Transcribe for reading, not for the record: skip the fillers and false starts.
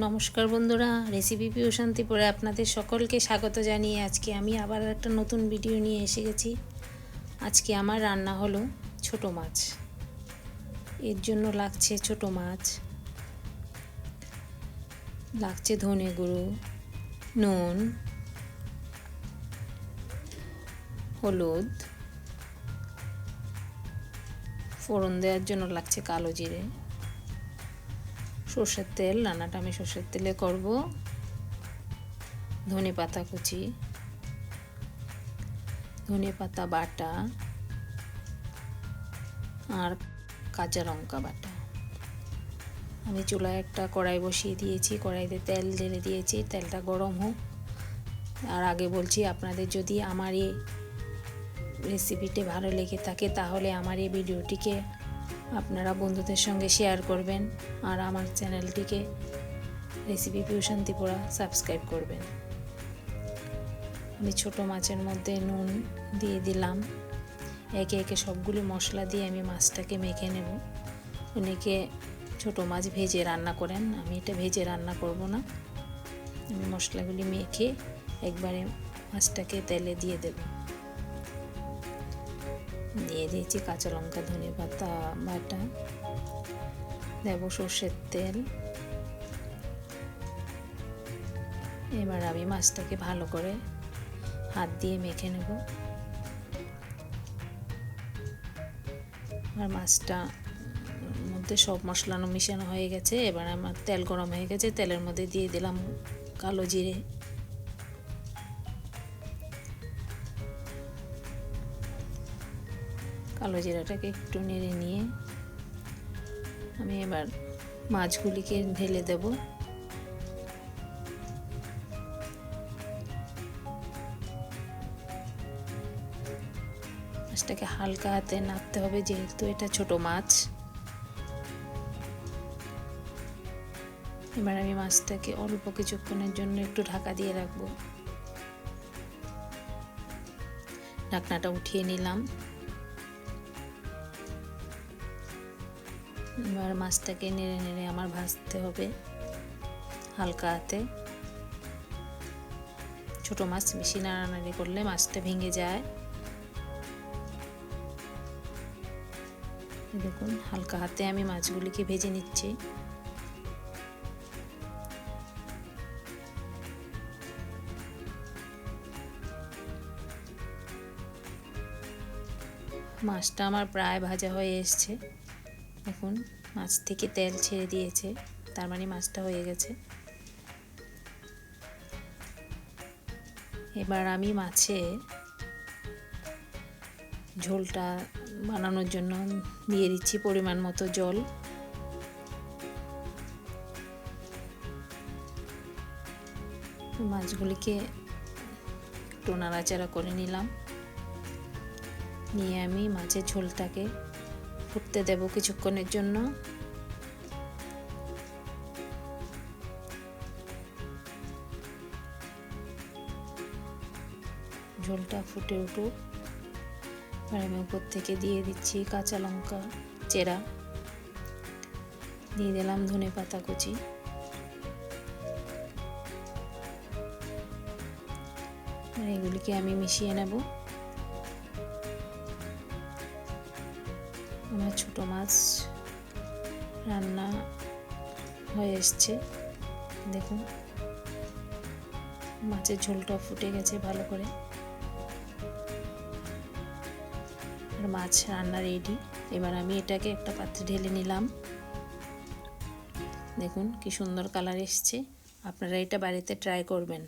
নমস্কার বন্ধুরা, recipe fusion ত্রিপুরায় আপনাদের সকলকে স্বাগত জানিয়ে আজকে আমি আবার একটা নতুন ভিডিও নিয়ে এসে গেছি। আজকে আমার রান্না হলো ছোট মাছ। এর জন্য লাগছে ছোট মাছ, লাগছে ধনে গুঁড়ো, নুন, হলুদ, ফোড়ন দেওয়ার জন্য লাগছে কালো জিরে, সর্ষের তেল, রান্নাটা আমি সর্ষের তেলে করব, ধনে পাতা কুচি, ধনে পাতা বাটা আর কাঁচা লঙ্কা বাটা। আমি চুলায় একটা কড়াই বসিয়ে দিয়েছি, কড়াইতে তেল ঢেলে দিয়েছি, তেলটা গরম হোক। আর আগে বলছি, আপনাদের যদি আমার এই রেসিপিটি ভালো লেগে থাকে তাহলে আমার এই ভিডিওটিকে আপনারা বন্ধুদের সঙ্গে শেয়ার করবেন আর আমার চ্যানেলটিকে রেসিপি ফিউশন ত্রিপুরা সাবস্ক্রাইব করবেন। আমি ছোট মাছের মধ্যে নুন দিয়ে দিলাম। একে একে সবগুলি মশলা দিয়ে আমি মাছটাকে মেখে নেব। অনেকে ছোট মাছ ভেজে রান্না করেন, আমি এটা ভেজে রান্না করব না। আমি মশলাগুলি মেখে একবারে মাছটাকে তেলে দিয়ে দেব। দিয়ে দিয়েছি কাঁচা লঙ্কা, ধনে পাতা বাটা, দেব সর্ষের তেল। এবার আমি মাছটাকে ভালো করে হাত দিয়ে মেখে নেব। আর মাছটা মধ্যে সব মশলা মিশানো হয়ে গেছে। এবার আমার তেল গরম হয়ে গেছে, তেলের মধ্যে দিয়ে দিলাম কালো জিরে, কালো জিরাটাকে একটু নেড়ে নিয়ে আমি এবার মাছগুলিকে ঢেলে দেব। মাছটাকে হালকা হাতে নাড়তে হবে, যেহেতু এটা ছোট মাছ। এবার আমি মাছটাকে অল্প কিছুক্ষণের জন্য একটু ঢাকা দিয়ে রাখবো। ঢাকনাটা উঠিয়ে নিলাম। এবার মাছটাকে নেড়ে নেড়ে আমার ভাজতে হবে হালকা হাতে। ছোট মাছ বেশি নাড়ানাড়ি করলে মাছটা ভেঙে যায়। দেখুন, হালকা হাতে আমি মাছগুলিকে ভেজে নিচ্ছি। মাছটা আমার প্রায় ভাজা হয়ে এসছে। দেখুন, মাছ থেকে তেল ছেড়ে দিয়েছে, তার মানে মাছটা হয়ে গেছে। এবার আমি মাছে ঝোলটা বানানোর জন্য দিয়ে দিচ্ছি পরিমাণ মতো জল। মাছগুলিকে একটু নাড়াচাড়া করে নিলাম, নিয়ে আমি মাছের ঝোলটাকে ফুটতে দেব কিছুক্ষণের জন্য। ঝোলটা ফুটে উঠুক। আমি উপর থেকে দিয়ে দিচ্ছি কাঁচা লঙ্কা চেরা, দিয়ে দিলাম ধনে পাতা কুচি। এগুলিকে আমি মিশিয়ে নেব। আমার ছোট মাছ রান্না হয়ে এসছে। দেখুন, মাছের ঝোলটা ফুটে গেছে ভালো করে। আর মাছ রান্না রেডি। এবার আমি এটাকে একটা পাত্রে ঢেলে নিলাম। দেখুন কি সুন্দর কালার এসছে। আপনারা এটা বাড়িতে ট্রাই করবেন।